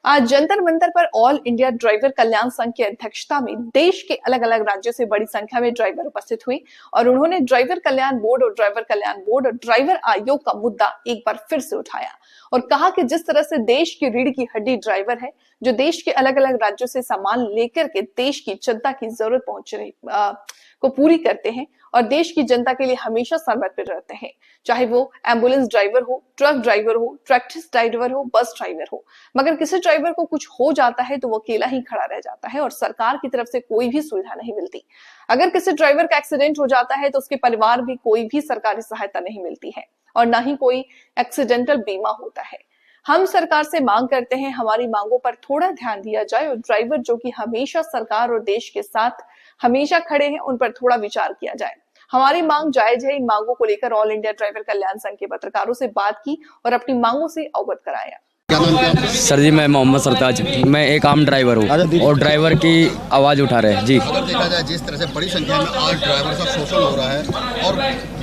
आज जंतर मंतर पर all India driver कल्याण संघ की अध्यक्षता में देश के अलग अलग राज्यों से बड़ी संख्या में ड्राइवर उपस्थित हुए और उन्होंने ड्राइवर कल्याण बोर्ड और ड्राइवर आयोग का मुद्दा एक बार फिर से उठाया और कहा कि जिस तरह से देश की रीढ़ की हड्डी ड्राइवर है, जो देश के अलग अलग राज्यों से सामान लेकर के देश की जनता की जरूरत को पूरी करते हैं और देश की जनता के लिए हमेशा सर्वोपरि रहते हैं, चाहे वो एम्बुलेंस ड्राइवर हो, ट्रक ड्राइवर हो, ट्रैक्टर ड्राइवर हो, बस ड्राइवर हो। मगर किसी ड्राइवर को कुछ हो जाता है तो वो अकेला ही खड़ा रह जाता है और सरकार की तरफ से कोई भी सुविधा नहीं मिलती। अगर किसी ड्राइवर का एक्सीडेंट हो जाता है तो उसके परिवार भी कोई भी सरकारी सहायता नहीं मिलती है और न ही कोई एक्सीडेंटल बीमा होता है। हम सरकार से मांग करते हैं, हमारी मांगों पर थोड़ा ध्यान दिया जाए और ड्राइवर जो कि हमेशा सरकार और देश के साथ हमेशा खड़े हैं, उन पर थोड़ा विचार किया जाए। हमारी मांग जायज है। इन मांगों को लेकर ऑल इंडिया ड्राइवर कल्याण संघ के पत्रकारों से बात की और अपनी मांगों से अवगत कराया। सर जी, मैं मोहम्मद सरताज, मैं एक आम ड्राइवर हूँ और ड्राइवर की आवाज़ उठा रहे हैं जी। अगर देखा जाए जिस तरह से बड़ी संख्या में आज ड्राइवर का शोषण हो रहा है और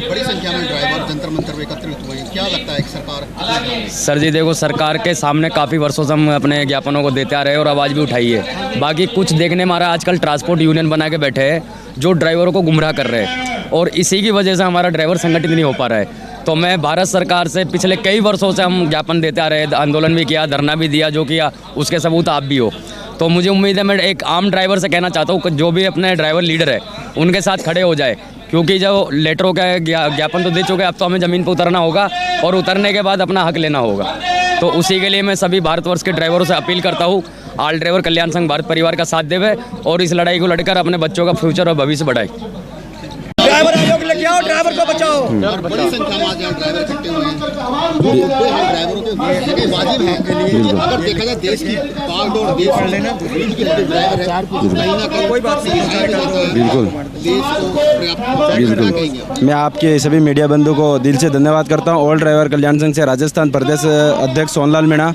बड़ी संख्या में ड्राइवर जंतर मंतर में एकत्रित हुए हैं, क्या लगता है कि सरकार? सर जी देखो, सरकार के सामने काफ़ी वर्षों से हम अपने ज्ञापनों को देते आ रहे हैं और आवाज़ भी उठाई है। बाकी कुछ देखने में आ रहा है, आजकल ट्रांसपोर्ट यूनियन बना के बैठे हैं जो ड्राइवरों को गुमराह कर रहे हैं और इसी की वजह से हमारा ड्राइवर संगठित नहीं हो पा रहा है। तो मैं भारत सरकार से पिछले कई वर्षों से हम ज्ञापन देते आ रहे हैं, आंदोलन भी किया, धरना भी दिया, जो किया उसके सबूत आप भी हो। तो मुझे उम्मीद है, मैं एक आम ड्राइवर से कहना चाहता हूँ कि जो भी अपने ड्राइवर लीडर है उनके साथ खड़े हो जाए, क्योंकि जो लेटरों का ज्ञापन तो दे चुके हैं, अब तो हमें ज़मीन पर उतरना होगा और उतरने के बाद अपना हक लेना होगा। तो उसी के लिए मैं सभी भारतवर्ष के ड्राइवरों से अपील करता हूँ, ऑल ड्राइवर कल्याण संघ भारत परिवार का साथ देवे और इस लड़ाई को लड़कर अपने बच्चों का फ्यूचर और भविष्य बढ़ाए। ड्राइवर आयोग लेके आओ, ड्राइवर को बचाओ। बड़ी संख्या में आज ड्राइवर इकट्ठे हुए हैं, जो मुद्दे हैं ड्राइवरों के वाजिब हैं के लिए। अगर देखा जाए देश की बागडोर, देश की ड्राइवर है, कहीं ना कहीं कोई बात नहीं। बिल्कुल, देश को पर्याप्त। मैं आपके सभी मीडिया बंधु को दिल से धन्यवाद करता हूँ। ऑल ड्राइवर कल्याण संघ से राजस्थान प्रदेश अध्यक्ष सोनलाल मीणा।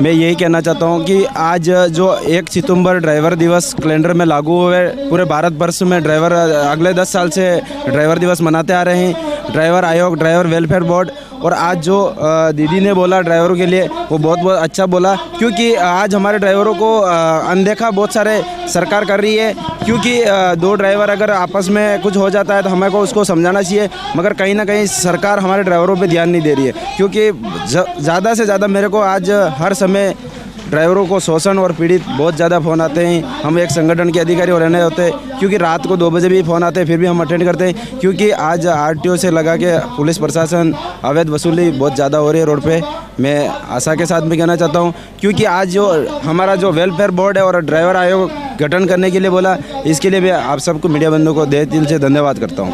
मैं यही कहना चाहता हूँ कि आज जो 1 सितंबर ड्राइवर दिवस कैलेंडर में लागू हुए, पूरे भारत वर्ष में ड्राइवर अगले 10 साल से ड्राइवर दिवस मनाते आ रहे हैं। ड्राइवर आयोग, ड्राइवर वेलफेयर बोर्ड और आज जो दीदी ने बोला ड्राइवरों के लिए, वो बहुत बहुत अच्छा बोला, क्योंकि आज हमारे ड्राइवरों को अनदेखा बहुत सारे सरकार कर रही है। क्योंकि 2 ड्राइवर अगर आपस में कुछ हो जाता है तो हमें को उसको समझाना चाहिए, मगर कहीं ना कहीं सरकार हमारे ड्राइवरों पे ध्यान नहीं दे रही है। क्योंकि ज़्यादा से ज़्यादा मेरे को आज हर समय ड्राइवरों को शोषण और पीड़ित बहुत ज़्यादा फ़ोन आते हैं। हम एक संगठन के अधिकारी और रहने होते हैं, क्योंकि रात को 2 बजे भी फ़ोन आते हैं, फिर भी हम अटेंड करते हैं। क्योंकि आज आरटीओ से लगा के पुलिस प्रशासन अवैध वसूली बहुत ज़्यादा हो रही है रोड पे। मैं आशा के साथ भी कहना चाहता हूँ, क्योंकि आज जो हमारा जो वेलफेयर बोर्ड है और ड्राइवर आयोग गठन करने के लिए बोला, इसके लिए मैं आप सबको मीडिया बंधुओं को दिल से धन्यवाद करता हूँ।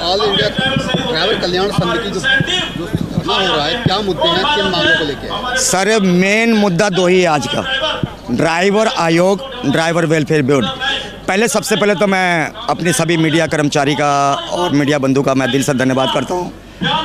ऑल इंडिया ड्राइवर कल्याण संघ की जो हो रहा है, क्या मुद्दे हैं, किन मांगों को लेकर? सर, मेन मुद्दा 2 ही है आज का, ड्राइवर आयोग, ड्राइवर वेलफेयर बोर्ड। सबसे पहले तो मैं अपने सभी मीडिया कर्मचारी का और मीडिया बंधु का मैं दिल से धन्यवाद करता हूँ।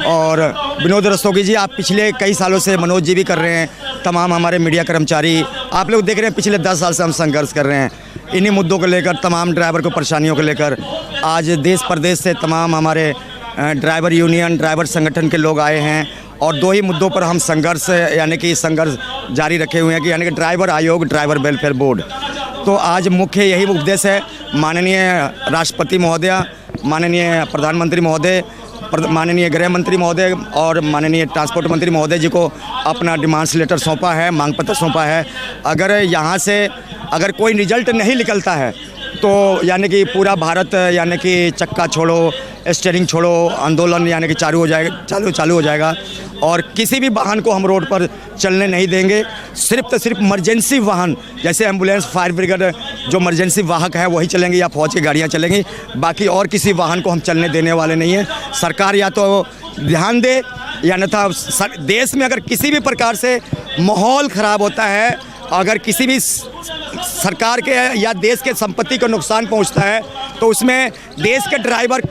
और विनोद रस्तोगी जी, आप पिछले कई सालों से, मनोज जी भी कर रहे हैं, तमाम हमारे मीडिया कर्मचारी, आप लोग देख रहे हैं पिछले 10 साल से हम संघर्ष कर रहे हैं इन्हीं मुद्दों को लेकर, तमाम ड्राइवर को परेशानियों को लेकर। आज देश प्रदेश से तमाम हमारे ड्राइवर यूनियन, ड्राइवर संगठन के लोग आए हैं और 2 ही मुद्दों पर हम संघर्ष जारी रखे हुए हैं, कि यानी कि ड्राइवर आयोग, ड्राइवर वेलफेयर बोर्ड। तो आज मुख्य यही उद्देश्य है, माननीय राष्ट्रपति महोदय, माननीय प्रधानमंत्री महोदय, माननीय गृह मंत्री महोदय और माननीय ट्रांसपोर्ट मंत्री महोदय जी को अपना डिमांड्स लेटर सौंपा है, मांग पत्र सौंपा है। अगर यहाँ से अगर कोई रिजल्ट नहीं निकलता है तो यानी कि पूरा भारत यानी कि चक्का छोड़ो, स्टीयरिंग छोड़ो आंदोलन यानी कि चालू हो जाएगा और किसी भी वाहन को हम रोड पर चलने नहीं देंगे। सिर्फ इमरजेंसी वाहन, जैसे एम्बुलेंस, फायर ब्रिगेड, जो इमरजेंसी वाहक है वही चलेंगे या फौज की गाड़ियाँ चलेंगी। बाकी और किसी वाहन को हम चलने देने वाले नहीं हैं। सरकार या तो ध्यान दे या अन्यथा देश में अगर किसी भी प्रकार से माहौल ख़राब होता है, अगर किसी भी सरकार के या देश के संपत्ति को नुकसान पहुंचता है, तो उसमें देश के ड्राइवर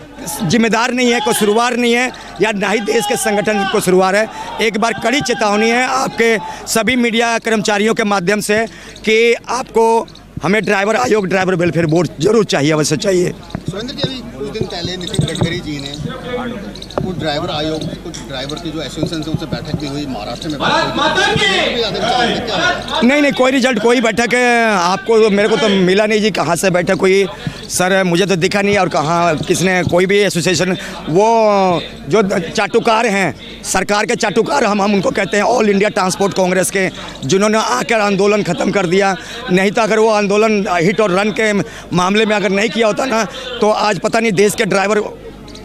जिम्मेदार नहीं है, कसूरवार नहीं है, या ना ही देश के संगठन कसूरवार है। एक बार कड़ी चेतावनी है आपके सभी मीडिया कर्मचारियों के माध्यम से कि आपको हमें ड्राइवर आयोग, ड्राइवर वेलफेयर बोर्ड जरूर चाहिए, अवश्य चाहिए। सुरेंद्र जी, अभी कुछ दिन पहले नितिन गडकरी जी ने कुछ ड्राइवर आयोग, कुछ ड्राइवर की जो एसोसिएशन है उनसे बैठक भी हुई, महाराष्ट्र में बैठक हुई। नहीं, कोई रिजल्ट, कोई बैठक आपको मेरे को तो मिला नहीं जी। कहाँ से बैठक हुई सर, मुझे तो दिखा नहीं। और कहाँ किसने, कोई भी एसोसिएशन, वो जो चाटुकार हैं, सरकार के चाटुकार हम उनको कहते हैं, ऑल इंडिया ट्रांसपोर्ट कांग्रेस के, जिन्होंने आकर आंदोलन ख़त्म कर दिया। नहीं तो अगर वो आंदोलन हिट और रन के मामले में अगर नहीं किया होता ना, तो आज पता नहीं देश के ड्राइवर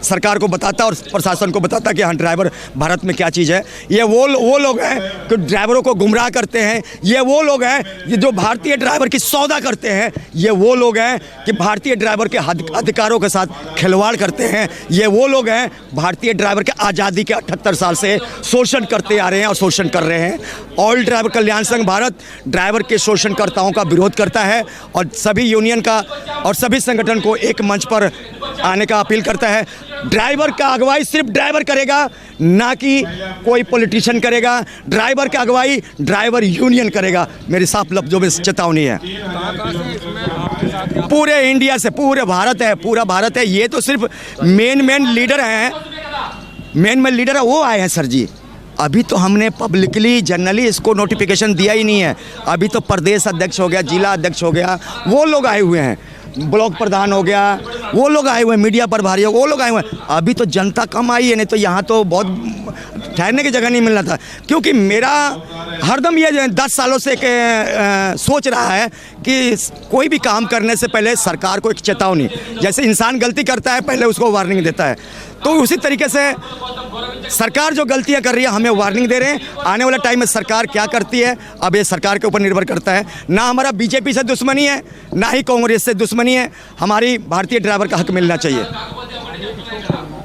सरकार को बताता और प्रशासन को बताता कि हाँ ड्राइवर भारत में क्या चीज़ है। ये वो लोग हैं कि ड्राइवरों को गुमराह करते हैं। ये वो लोग हैं ये जो भारतीय ड्राइवर की सौदा करते हैं। ये वो लोग हैं कि भारतीय ड्राइवर के अधिकारों के साथ खिलवाड़ करते हैं। ये वो लोग हैं भारतीय ड्राइवर के आज़ादी के 78 साल से शोषण करते आ रहे हैं और शोषण कर रहे हैं। ऑल ड्राइवर कल्याण संघ भारत ड्राइवर के शोषणकर्ताओं का विरोध करता है और सभी यूनियन का और सभी संगठन को एक मंच पर आने का अपील करता है। ड्राइवर का अगुवाई सिर्फ ड्राइवर करेगा, ना कि कोई पॉलिटिशियन करेगा। ड्राइवर की अगुवाई ड्राइवर यूनियन करेगा। मेरी साफ लफ्जों में चेतावनी है। पूरे इंडिया से, पूरे भारत है, पूरा भारत है। ये तो सिर्फ मेन लीडर हैं, मेन लीडर है वो आए हैं सर जी। अभी तो हमने पब्लिकली जनरली इसको नोटिफिकेशन दिया ही नहीं है। अभी तो प्रदेश अध्यक्ष हो गया, जिला अध्यक्ष हो गया, वो लोग आए हुए हैं, ब्लॉक प्रधान हो गया, वो लोग आए हुए हैं, मीडिया प्रभारी हो, वो लोग आए हुए हैं। अभी तो जनता कम आई है, नहीं तो यहाँ तो बहुत ठहरने की जगह नहीं मिल रहा था। क्योंकि मेरा हरदम ये 10 सालों से सोच रहा है कि कोई भी काम करने से पहले सरकार को एक चेतावनी, जैसे इंसान गलती करता है पहले उसको वार्निंग देता है, तो उसी तरीके से सरकार जो गलतियां कर रही है हमें वार्निंग दे रहे हैं। आने वाले टाइम में सरकार क्या करती है अब ये सरकार के ऊपर निर्भर करता है। ना हमारा बीजेपी से दुश्मनी है, ना ही कांग्रेस से दुश्मनी है। हमारी भारतीय ड्राइवर का हक मिलना चाहिए।